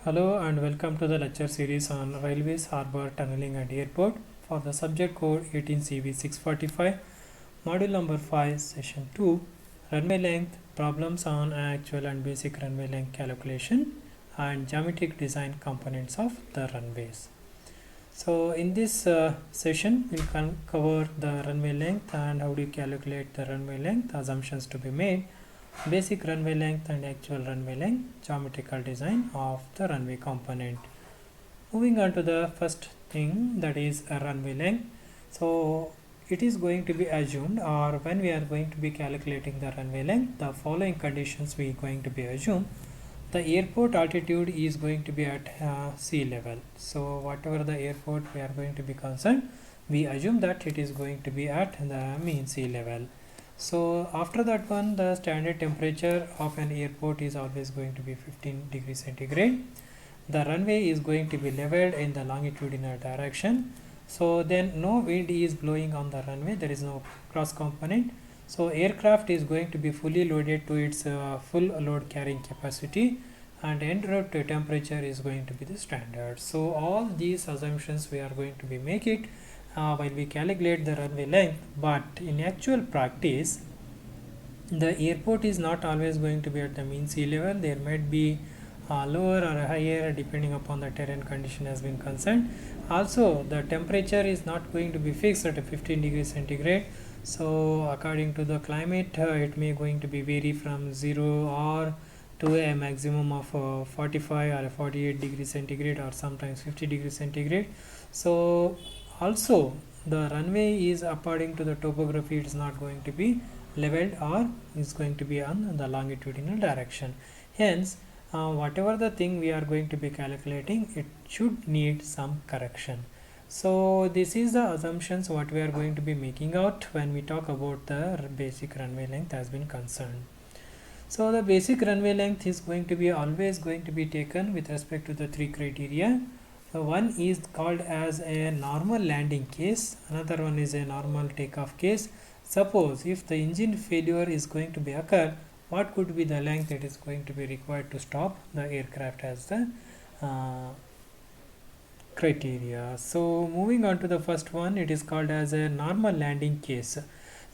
Hello and welcome to the lecture series on railways, harbour, tunneling and airport for the subject code 18CV645, module number 5, session 2, runway length, problems on actual and basic runway length calculation and geometric design components of the runways. So in this session, we'll cover the runway length and how do you calculate the runway length, assumptions to be made, basic runway length and actual runway length, geometrical design of the runway component. Moving on to the first thing, that is a runway length. So it is going to be assumed, or when we are going to be calculating the runway length, the following conditions we are going to be assumed. The airport altitude is going to be at sea level. So whatever the airport we are going to be concerned, we assume that it is going to be at the mean sea level. So after that one, the standard temperature of an airport is always going to be 15 degrees centigrade. The runway is going to be leveled in the longitudinal direction. So then no wind is blowing on the runway, there is no cross component. So aircraft is going to be fully loaded to its full load carrying capacity, and en route temperature is going to be the standard. So all these assumptions we are going to be make it while we calculate the runway length, but in actual practice the airport is not always going to be at the mean sea level. There might be lower or higher depending upon the terrain condition has been concerned. Also the temperature is not going to be fixed at 15 degrees centigrade. So according to the climate, it may going to be vary from 0 or to a maximum of 45 or 48 degrees centigrade, or sometimes 50 degrees centigrade. So also the runway is according to the topography, it is not going to be leveled or is going to be on the longitudinal direction. Hence whatever the thing we are going to be calculating, it should need some correction. So this is the assumptions what we are going to be making out when we talk about the basic runway length has been concerned. So the basic runway length is going to be always going to be taken with respect to the three criteria. So one is called as a normal landing case, another one is a normal takeoff case. Suppose if the engine failure is going to be occur, what could be the length that is going to be required to stop the aircraft as the criteria. So moving on to the first one, it is called as a normal landing case.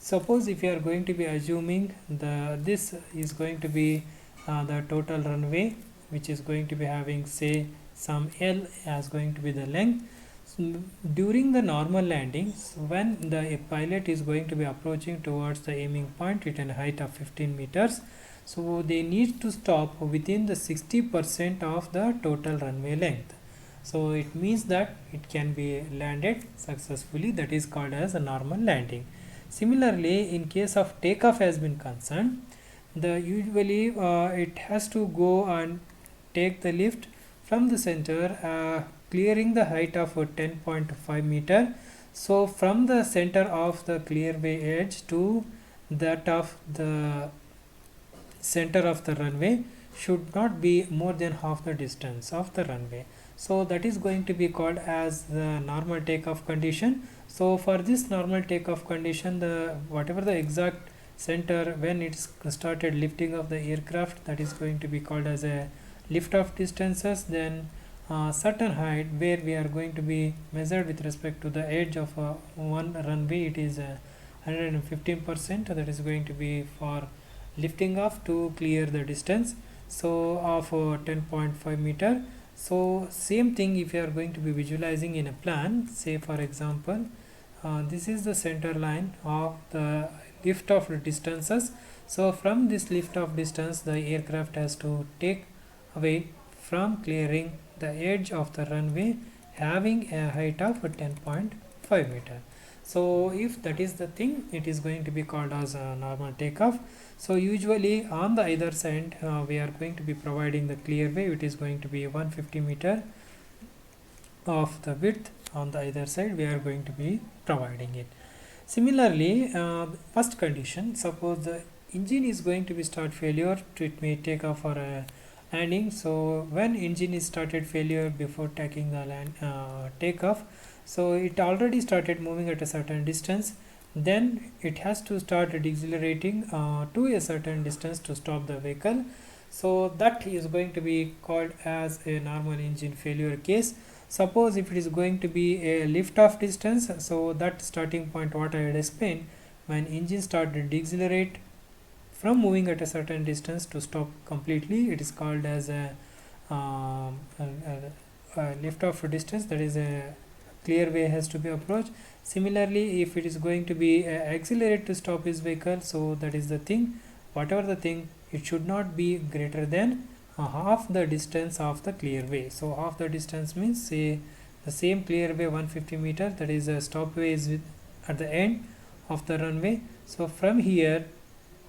Suppose if you are going to be assuming this is going to be the total runway, which is going to be having say some L as going to be the length. So during the normal landings, when the pilot is going to be approaching towards the aiming point at a height of 15 meters, so they need to stop within the 60% of the total runway length. So it means that it can be landed successfully, that is called as a normal landing. Similarly, in case of takeoff has been concerned, the usually it has to go and take the lift from the center, clearing the height of 10.5 meter. So from the center of the clearway edge to that of the center of the runway should not be more than half the distance of the runway. So that is going to be called as the normal takeoff condition. So for this normal takeoff condition, the whatever the exact center when it's started lifting of the aircraft, that is going to be called as a lift off distances. Then certain height where we are going to be measured with respect to the edge of one runway, it is 115%, that is going to be for lifting off to clear the distance, so of 10.5 meter. So same thing if you are going to be visualizing in a plan, say for example this is the center line of the lift off distances. So from this lift off distance, the aircraft has to take away from clearing the edge of the runway having a height of 10.5 meter. So if that is the thing, it is going to be called as a normal takeoff. So usually on the either side we are going to be providing the clearway, it is going to be 150 meter of the width. On the either side we are going to be providing it. Similarly, first condition, suppose the engine is going to be start failure, it may take off for a landing. So when engine is started failure before taking the takeoff, so it already started moving at a certain distance, then it has to start decelerating to a certain distance to stop the vehicle. So that is going to be called as a normal engine failure case. Suppose if it is going to be a lift off distance, so that starting point what I had explained, when engine started to decelerate from moving at a certain distance to stop completely, it is called as a lift off distance, that is a clear way has to be approached. Similarly, if it is going to be accelerate to stop his vehicle, so that is the thing, whatever the thing, it should not be greater than half the distance of the clear way. So half the distance means, say the same clear way 150 meter, that is a stop way is at the end of the runway. So from here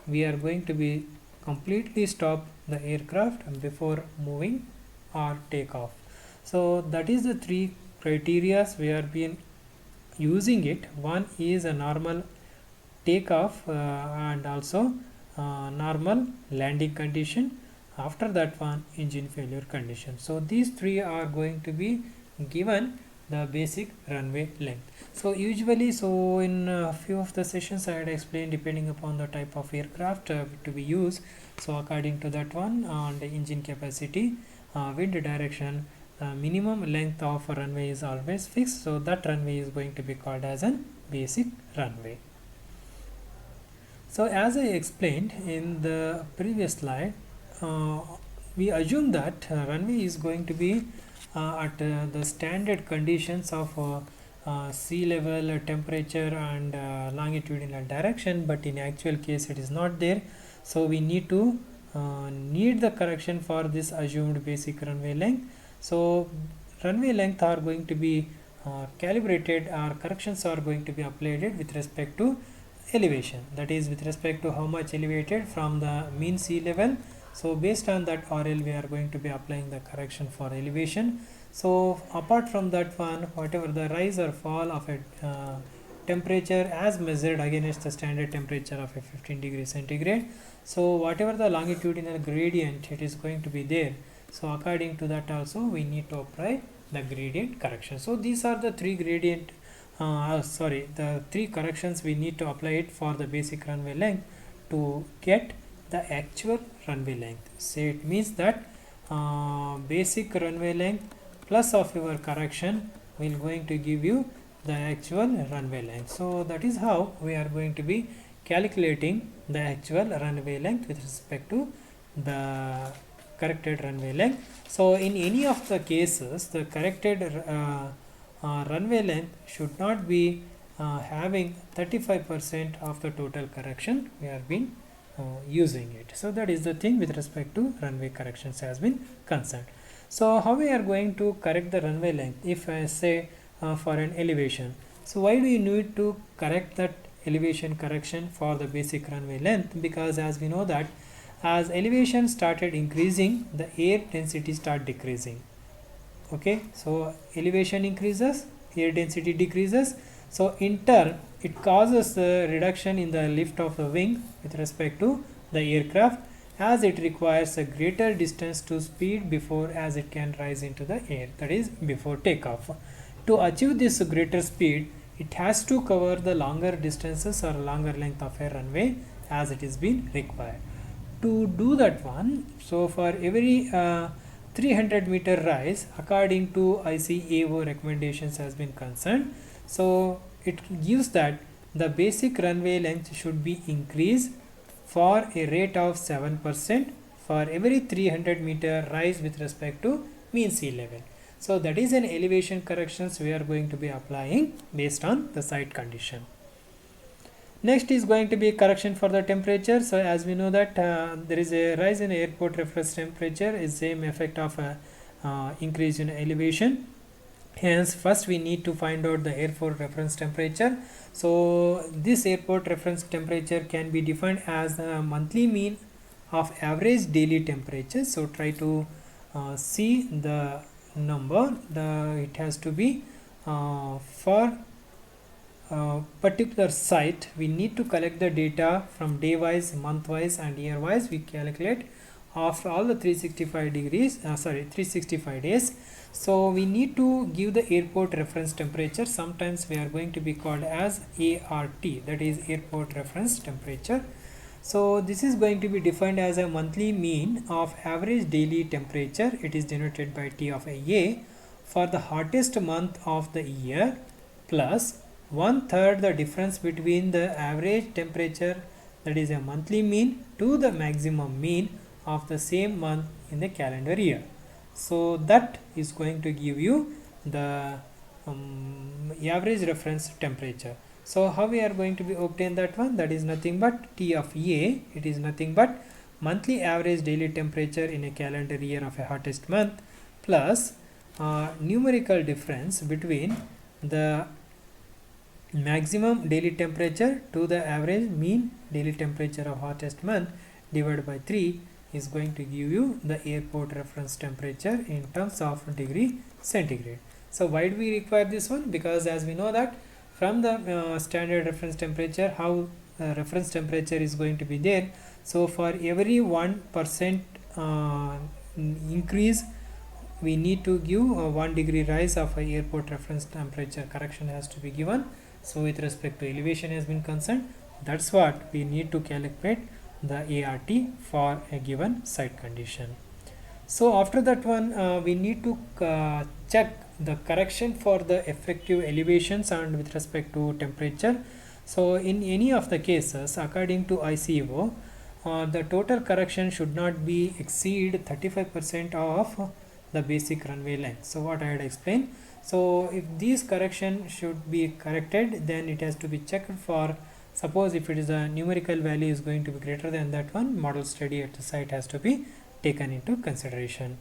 we are going to be completely stop the aircraft before moving or take off. So that is the three criteria we are being using it. One is a normal takeoff and also normal landing condition. After that one, engine failure condition. So these three are going to be given the basic runway length. So usually, so in a few of the sessions I had explained, depending upon the type of aircraft to be used, so according to that one, and the engine capacity, wind direction, minimum length of a runway is always fixed, so that runway is going to be called as an basic runway. So as I explained in the previous slide, we assume that runway is going to be at the standard conditions of sea level, temperature and longitudinal direction, but in actual case it is not there. So we need to need the correction for this assumed basic runway length. So runway length are going to be calibrated, or corrections are going to be applied with respect to elevation, that is with respect to how much elevated from the mean sea level. So based on that RL we are going to be applying the correction for elevation. So apart from that one, whatever the rise or fall of a temperature as measured against the standard temperature of a 15 degrees centigrade, so whatever the longitudinal gradient it is going to be there, so according to that also we need to apply the gradient correction. So these are the three gradient the three corrections we need to apply it for the basic runway length to get the actual runway length. So it means that basic runway length plus of your correction will going to give you the actual runway length. So that is how we are going to be calculating the actual runway length with respect to the corrected runway length. So in any of the cases, the corrected runway length should not be having 35% of the total correction we have been using it. So that is the thing with respect to runway corrections has been concerned. So how we are going to correct the runway length? If I say for an elevation, so why do you need to correct that elevation correction for the basic runway length? Because as we know that as elevation started increasing, the air density start decreasing. Okay, so elevation increases, air density decreases, so in turn it causes a reduction in the lift of the wing with respect to the aircraft, as it requires a greater distance to speed before as it can rise into the air, that is before takeoff. To achieve this greater speed, it has to cover the longer distances or longer length of a runway as it is being required. To do that one, so for every 300 meter rise, according to ICAO recommendations has been concerned, so it gives that the basic runway length should be increased for a rate of 7% for every 300 meter rise with respect to mean sea level. So that is an elevation corrections we are going to be applying based on the site condition. Next is going to be correction for the temperature. So as we know that there is a rise in airport reference temperature is same effect of increase in elevation. Hence first we need to find out the airport reference temperature. So this airport reference temperature can be defined as the monthly mean of average daily temperature. So try to see the number. It has to be for particular site. We need to collect the data from day wise, month wise and year wise. We calculate after all the 365 days. So we need to give the airport reference temperature. Sometimes we are going to be called as ART, that is airport reference temperature. So this is going to be defined as a monthly mean of average daily temperature. It is denoted by T of A for the hottest month of the year plus 1/3 the difference between the average temperature, that is a monthly mean, to the maximum mean of the same month in the calendar year. So that is going to give you the average reference temperature. So how we are going to be obtain that one? That is nothing but T of A. It is nothing but monthly average daily temperature in a calendar year of a hottest month plus numerical difference between the maximum daily temperature to the average mean daily temperature of hottest month divided by 3 is going to give you the airport reference temperature in terms of degree centigrade. So why do we require this one? Because as we know that from the standard reference temperature, how reference temperature is going to be there. So for every 1% increase, we need to give a 1 degree rise of a airport reference temperature correction has to be given. So with respect to elevation has been concerned, that's what we need to calculate the ART for a given site condition. So after that one, we need to check the correction for the effective elevations and with respect to temperature. So in any of the cases, according to ICAO, the total correction should not be exceed 35% of the basic runway length. So what I had explained. So if these correction should be corrected, then it has to be checked for, suppose if it is a numerical value is going to be greater than that one, model study at the site has to be taken into consideration.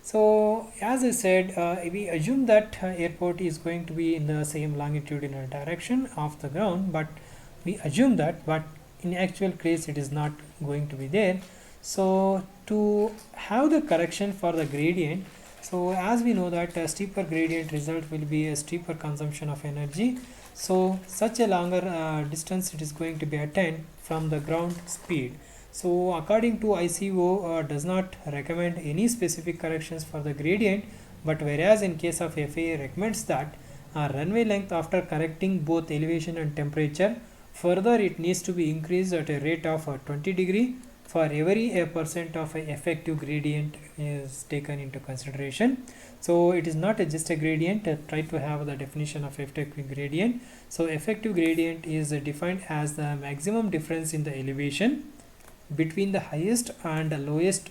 So as I said, we assume that airport is going to be in the same longitudinal direction of the ground, but we assume that, but in actual case it is not going to be there. So to have the correction for the gradient, so as we know that a steeper gradient result will be a steeper consumption of energy. So such a longer distance it is going to be attained from the ground speed. So according to ICAO does not recommend any specific corrections for the gradient, but whereas in case of FAA recommends that runway length after correcting both elevation and temperature, further it needs to be increased at a rate of 20 degree for every percent of a effective gradient is taken into consideration. So it is not just a gradient. Try to have the definition of effective gradient. So effective gradient is defined as the maximum difference in the elevation between the highest and the lowest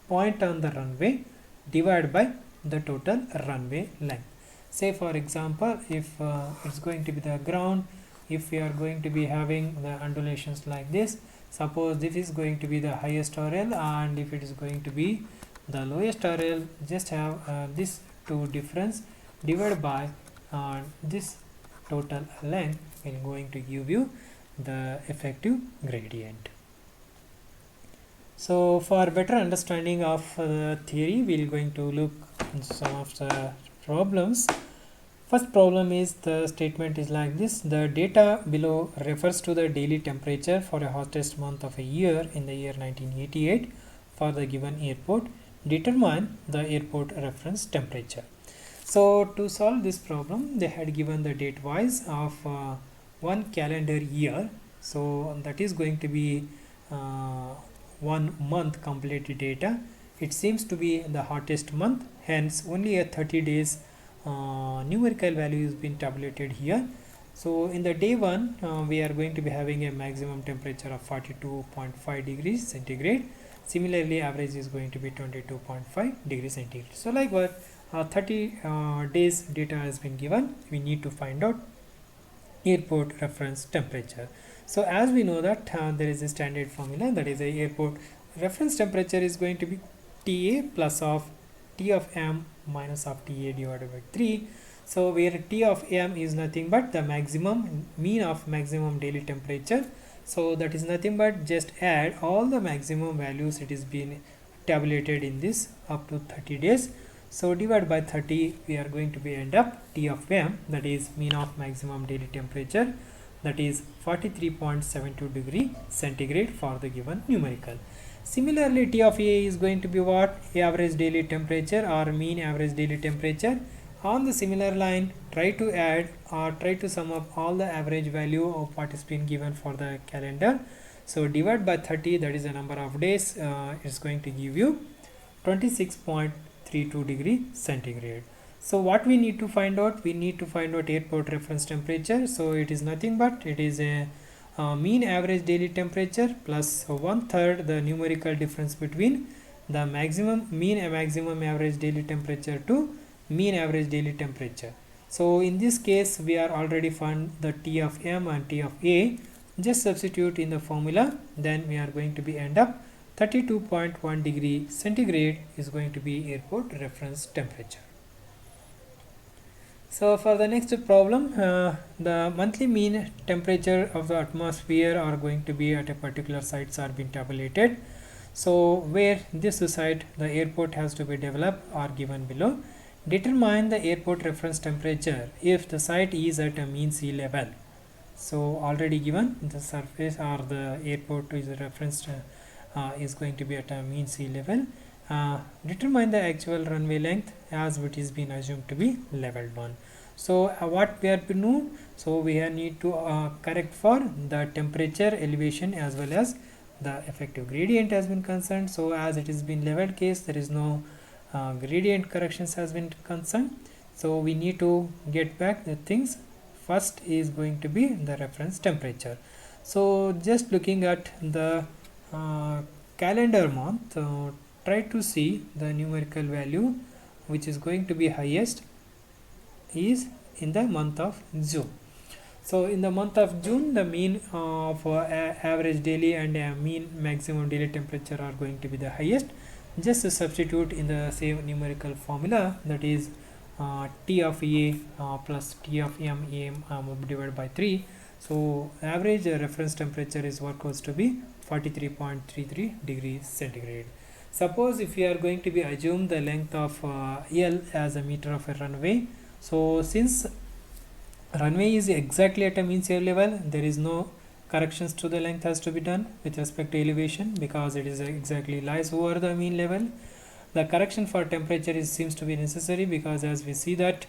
point on the runway divided by the total runway length. Say for example, if it's going to be the ground, if we are going to be having the undulations like this, suppose this is going to be the highest RL, and if it is going to be the lowest RL, just have this two difference divided by this total length is going to give you the effective gradient. So for better understanding of the theory, we are going to look into some of the problems. First problem is, the statement is like this: the data below refers to the daily temperature for a hottest month of a year in the year 1988 for the given airport. Determine the airport reference temperature. So to solve this problem, they had given the date wise of one calendar year. So that is going to be 1 month completed data. It seems to be the hottest month, hence only a 30 days numerical value has been tabulated here. So in the day 1 we are going to be having a maximum temperature of 42.5 degrees centigrade. Similarly, average is going to be 22.5 degrees centigrade. So like what 30 days data has been given, we need to find out airport reference temperature. So as we know that there is a standard formula, that is a airport reference temperature is going to be TA plus of T of M minus of TA divided by 3. So where T of M is nothing but the maximum mean of maximum daily temperature. So that is nothing but just add all the maximum values it is being tabulated in this up to 30 days. So divide by 30, we are going to be end up T of M, that is mean of maximum daily temperature, that is 43.72 degree centigrade for the given numerical. Similarly, T of A is going to be what? Average daily temperature or mean average daily temperature. On the similar line, try to add or try to sum up all the average value of what is been given for the calendar. So divide by 30, that is the number of days, it's going to give you 26.32 degree centigrade. So what we need to find out? We need to find out airport reference temperature. So it is nothing but it is a mean average daily temperature plus 1/3 the numerical difference between the mean and maximum average daily temperature to mean average daily temperature. So in this case we are already found the T of M and T of A. Just substitute in the formula, then we are going to be end up 32.1 degree centigrade is going to be airport reference temperature. So for the next problem, the monthly mean temperature of the atmosphere are going to be at a particular sites are being tabulated. So where this site the airport has to be developed are given below. Determine the airport reference temperature if the site is at a mean sea level. So already given the surface or the airport is referenced is going to be at a mean sea level. Determine the actual runway length as it is being assumed to be level 1. So what we have to know? So we need to correct for the temperature, elevation as well as the effective gradient has been concerned. So as it is been level case, there is no gradient corrections has been concerned. So we need to get back the things. First is going to be the reference temperature. So just looking at the calendar month, try to see the numerical value which is going to be highest is in the month of June. So in the month of June, the mean of average daily and mean maximum daily temperature are going to be the highest. Just substitute in the same numerical formula, that is T of A plus T of M divided by 3. So average reference temperature is what goes to be 43.33 degrees centigrade. Suppose if you are going to be assume the length of L as a meter of a runway. So since runway is exactly at a mean sea level, there is no corrections to the length has to be done with respect to elevation because it is exactly lies over the mean level. The correction for temperature seems to be necessary because as we see that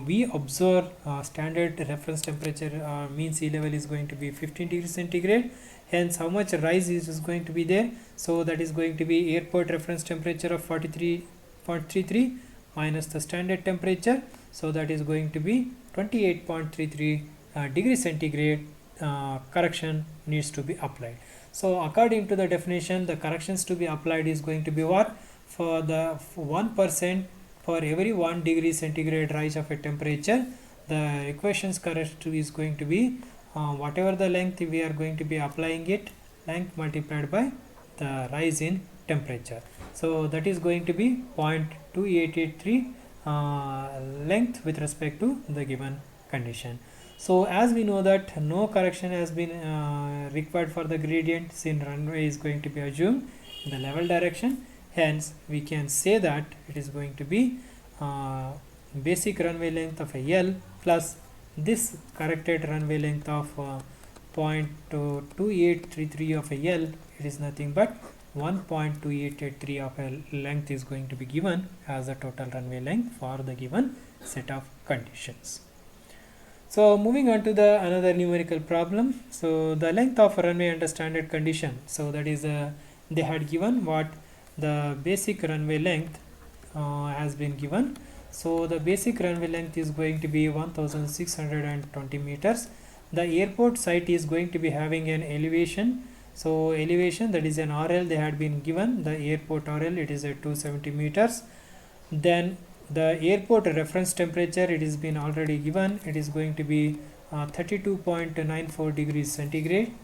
we observe standard reference temperature mean sea level is going to be 15 degrees centigrade. Hence how much rise is going to be there? So that is going to be airport reference temperature of 43.33 minus the standard temperature. So that is going to be 28.33 degrees centigrade. Correction needs to be applied. So according to the definition, the corrections to be applied is going to be what? For the 1% for every 1 degree centigrade rise of a temperature, the equations correct is going to be whatever the length we are going to be applying it, length multiplied by the rise in temperature. So that is going to be 0.2883 length with respect to the given condition. So as we know that no correction has been required for the gradient since runway is going to be assumed in the level direction. Hence we can say that it is going to be basic runway length of a L plus this corrected runway length of 0.2833 of a L. It is nothing but 1.2883 of a length is going to be given as a total runway length for the given set of conditions. So moving on to the another numerical problem. So the length of runway under standard condition. So that is they had given what the basic runway length has been given. So the basic runway length is going to be 1620 meters. The airport site is going to be having an elevation. So elevation, that is an RL they had been given. The airport RL, it is at 270 meters. Then the airport reference temperature, it is been already given. It is going to be 32.94 degrees centigrade.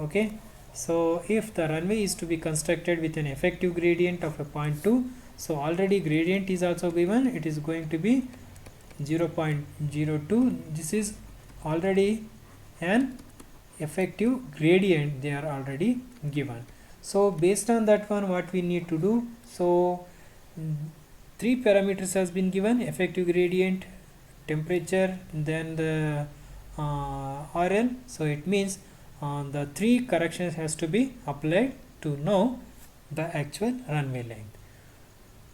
Okay. So if the runway is to be constructed with an effective gradient of a 0.2, so already gradient is also given. It is going to be 0.02. This is already an effective gradient they are already given. So based on that one, what we need to do? So 3 parameters has been given: effective gradient, temperature, then the RL. So it means the 3 corrections has to be applied to know the actual runway length.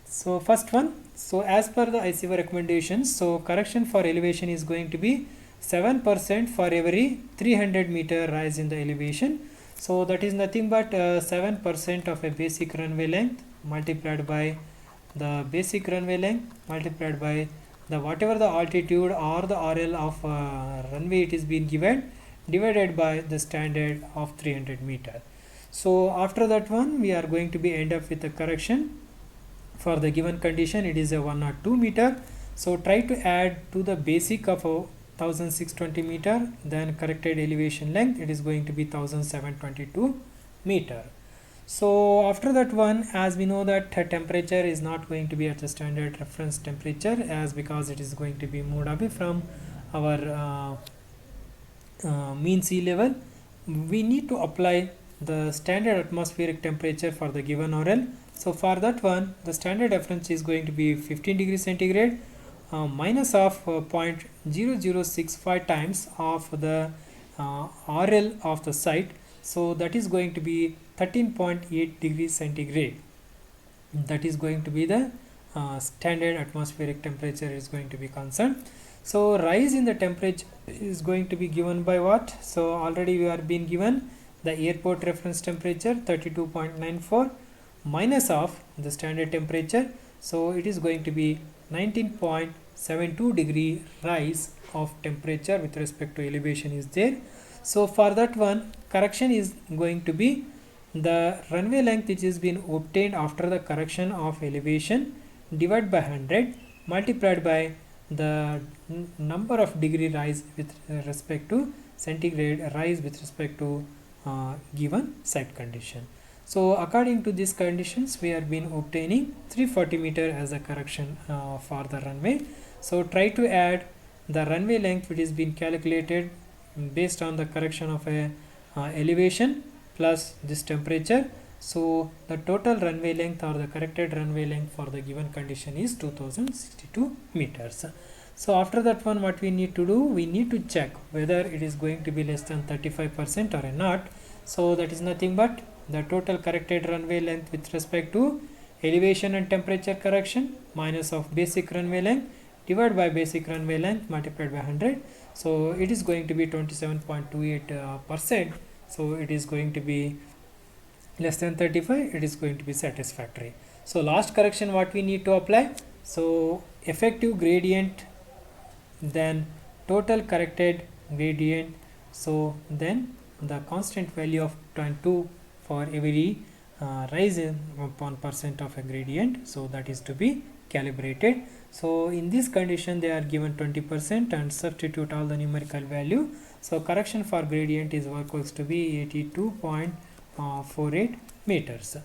So first one, so as per the ICAO recommendations, so correction for elevation is going to be 7% for every 300 meter rise in the elevation. So that is nothing but 7% of a basic runway length multiplied by the basic runway length multiplied by the whatever the altitude or the RL of runway it is being given, divided by the standard of 300 meter. So after that one we are going to be end up with a correction. For the given condition it is a 102 meter. So try to add to the basic of a 1620 meter, then corrected elevation length it is going to be 1722 meter. So after that one, as we know that temperature is not going to be at the standard reference temperature, as because it is going to be moved away from our mean sea level, we need to apply the standard atmospheric temperature for the given RL. So for that one, the standard reference is going to be 15 degrees centigrade minus of 0.0065 times of the RL of the site. So that is going to be 13.8 degrees centigrade. That is going to be the standard atmospheric temperature is going to be concerned. So rise in the temperature is going to be given by what? So already we are being given the airport reference temperature 32.94 minus of the standard temperature. So it is going to be 19.72 degree rise of temperature with respect to elevation is there. So for that one, correction is going to be the runway length which is been obtained after the correction of elevation divided by 100 multiplied by the number of degree rise with respect to centigrade rise with respect to given site condition. So according to these conditions we are been obtaining 340 meter as a correction for the runway. So try to add the runway length which is been calculated based on the correction of a elevation plus this temperature. So the total runway length or the corrected runway length for the given condition is 2062 meters. So after that one, what we need to do, we need to check whether it is going to be less than 35% or not. So that is nothing but the total corrected runway length with respect to elevation and temperature correction minus of basic runway length divided by basic runway length multiplied by 100. So it is going to be 27.28%. So it is going to be less than 35, it is going to be satisfactory. So last correction what we need to apply, so effective gradient, then total corrected gradient, so then the constant value of 0.2 for every rise in 1% of a gradient, so that is to be calibrated. So in this condition they are given 20% and substitute all the numerical value. So correction for gradient is works to be 82.48 meters.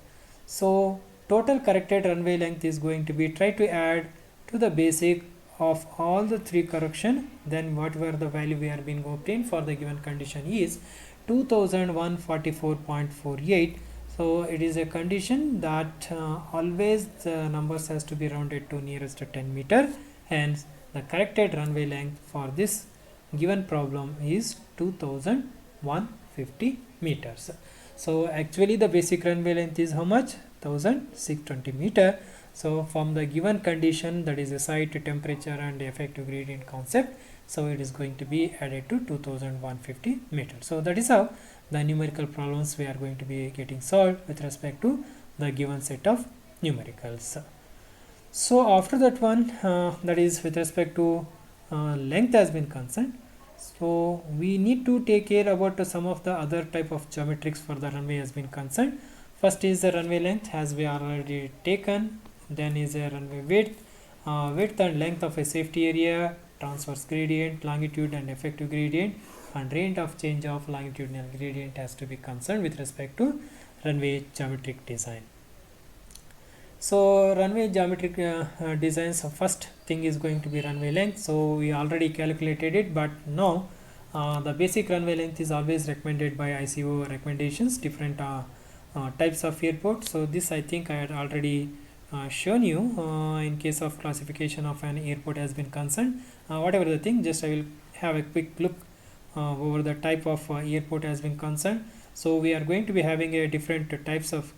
So total corrected runway length is going to be, try to add to the basic of all the three correction, then whatever the value we are being obtained for the given condition is 2144.48. So it is a condition that always the numbers has to be rounded to nearest to 10 meter, hence the corrected runway length for this given problem is 2150 meters. So actually the basic runway length is how much? 1620 meter. So from the given condition, that is a site temperature and effective gradient concept, so it is going to be added to 2150 meters. So that is how the numerical problems we are going to be getting solved with respect to the given set of numericals. So after that one, that is with respect to length has been concerned. So we need to take care about some of the other type of geometrics for the runway has been concerned. First is the runway length, as we already taken. Then is a runway width, width and length of a safety area, transverse gradient, longitude and effective gradient, and range of change of longitudinal gradient has to be concerned with respect to runway geometric design. So runway geometric design, so first thing is going to be runway length. So we already calculated it, but now the basic runway length is always recommended by ICO recommendations, different types of airport. So this I think I had already shown you in case of classification of an airport has been concerned. Whatever the thing, just I will have a quick look over the type of airport has been concerned. So we are going to be having a different types of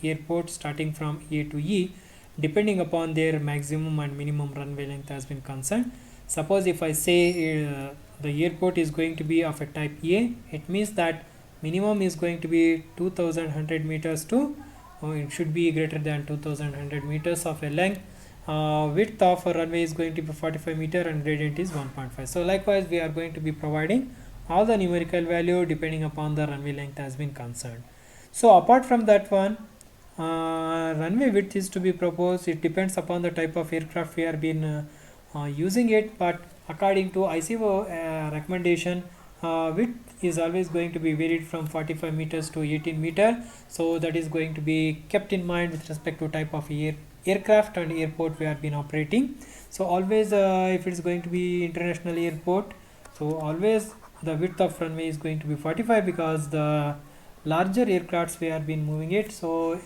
airports starting from A to E, depending upon their maximum and minimum runway length has been concerned. Suppose if I say the airport is going to be of a type A, it means that minimum is going to be 2100 meters to it should be greater than 2100 meters of a length. Width of a runway is going to be 45 meter and gradient is 1.5. So likewise we are going to be providing all the numerical value depending upon the runway length has been concerned. So apart from that one, runway width is to be proposed. It depends upon the type of aircraft we are been using it, but according to ICAO recommendation, width is always going to be varied from 45 meters to 18 meter. So that is going to be kept in mind with respect to type of aircraft and airport we have been operating. So always if it is going to be international airport, so always the width of runway is going to be 45 because the larger aircrafts we have been moving it. So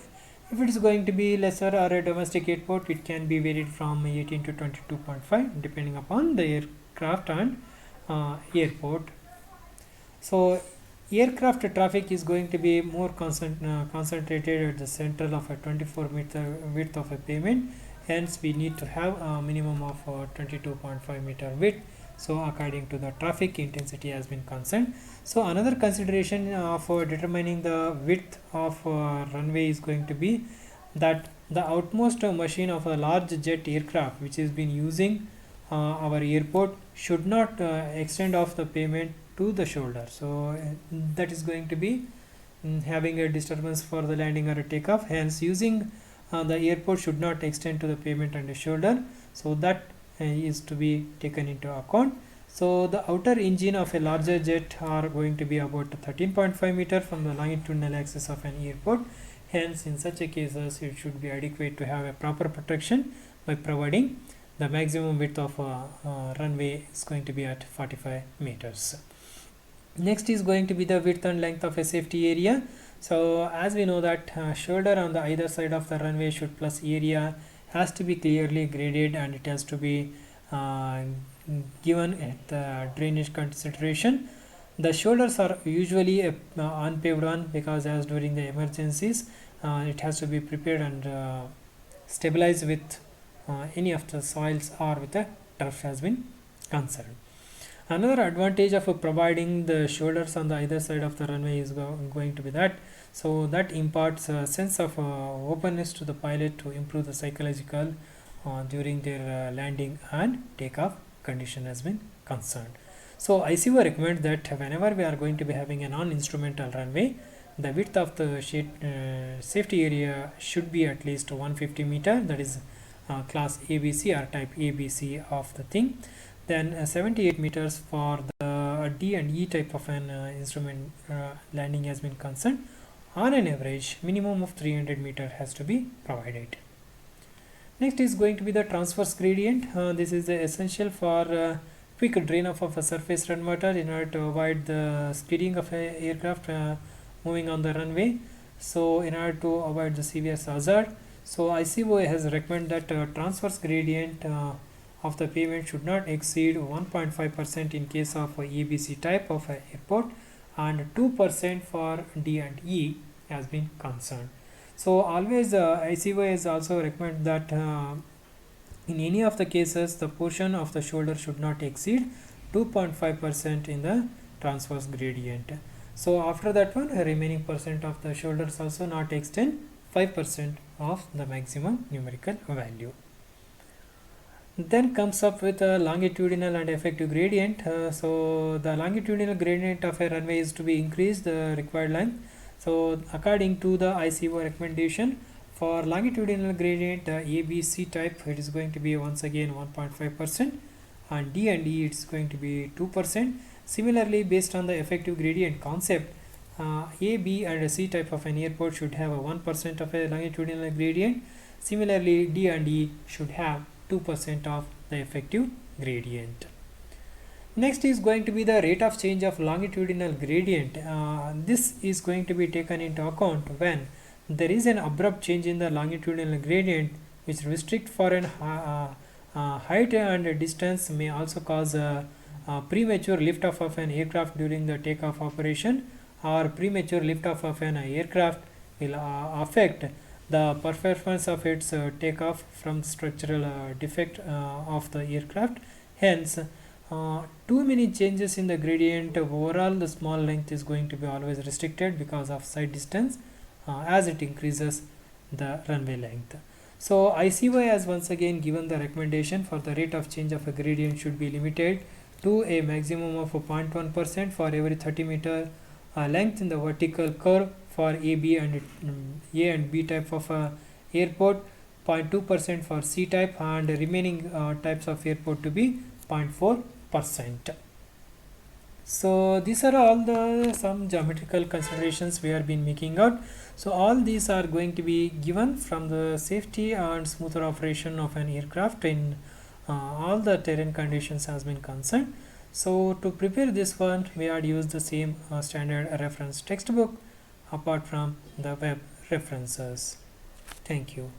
if it is going to be lesser or a domestic airport, it can be varied from 18 to 22.5 depending upon the aircraft and airport. So aircraft traffic is going to be more concentrated at the center of a 24 meter width of a pavement. Hence we need to have a minimum of 22.5 meter width. So according to the traffic intensity has been concerned. So another consideration for determining the width of runway is going to be that the outmost machine of a large jet aircraft which has been using our airport should not extend off the pavement to the shoulder. So that is going to be having a disturbance for the landing or a takeoff. Hence using the airport should not extend to the pavement and the shoulder. So that is to be taken into account. So the outer engine of a larger jet are going to be about 13.5 meter from the longitudinal axis of an airport. Hence in such a cases it should be adequate to have a proper protection by providing the maximum width of runway is going to be at 45 meters. Next is going to be the width and length of a safety area. So as we know that shoulder on the either side of the runway should plus area has to be clearly graded and it has to be given at the drainage consideration. The shoulders are usually a unpaved one because as during the emergencies it has to be prepared and stabilized with any of the soils or with the turf has been concerned. Another advantage of providing the shoulders on the either side of the runway is going to be that that imparts a sense of openness to the pilot to improve the psychological during their landing and takeoff condition has been concerned. So ICAO recommends that whenever we are going to be having a non-instrumental runway, the width of the safety area should be at least 150 meter, that is class ABC or type ABC of the thing. Then 78 meters for the D and E type of an instrument landing has been concerned. On an average, minimum of 300 meter has to be provided. Next is going to be the transverse gradient. This is essential for quick drain off of a surface run water in order to avoid the skidding of an aircraft moving on the runway. So in order to avoid the severe hazard, so ICAO has recommended that transverse gradient of the pavement should not exceed 1.5% in case of ABC type of airport and 2% for D and E has been concerned. So always ICAO has also recommended that in any of the cases the portion of the shoulder should not exceed 2.5% in the transverse gradient. So after that one, remaining percent of the shoulders also not extend 5% of the maximum numerical value. Then comes up with a longitudinal and effective gradient. So the longitudinal gradient of a runway is to be increased the required length. So according to the ICAO recommendation, for longitudinal gradient ABC type, it is going to be once again 1.5%, and D and E it's going to be 2%. Similarly, based on the effective gradient concept, A, B and C type of an airport should have a 1% of a longitudinal gradient. Similarly, D and E should have 2% of the effective gradient. Next is going to be the rate of change of longitudinal gradient. This is going to be taken into account when there is an abrupt change in the longitudinal gradient which restrict for an height and distance may also cause a premature liftoff of an aircraft during the takeoff operation, or premature liftoff of an aircraft will affect the performance of its takeoff from structural defect of the aircraft. Hence too many changes in the gradient, overall the small length is going to be always restricted because of side distance as it increases the runway length. So ICY has once again given the recommendation for the rate of change of a gradient should be limited to a maximum of 0.1% for every 30 meter length in the vertical curve for A and B type of airport, 0.2% for C type, and remaining types of airport to be 0.4%. So these are all the some geometrical considerations we have been making out. So all these are going to be given from the safety and smoother operation of an aircraft in all the terrain conditions has been concerned. So to prepare this one, we had used the same standard reference textbook apart from the web references. Thank you.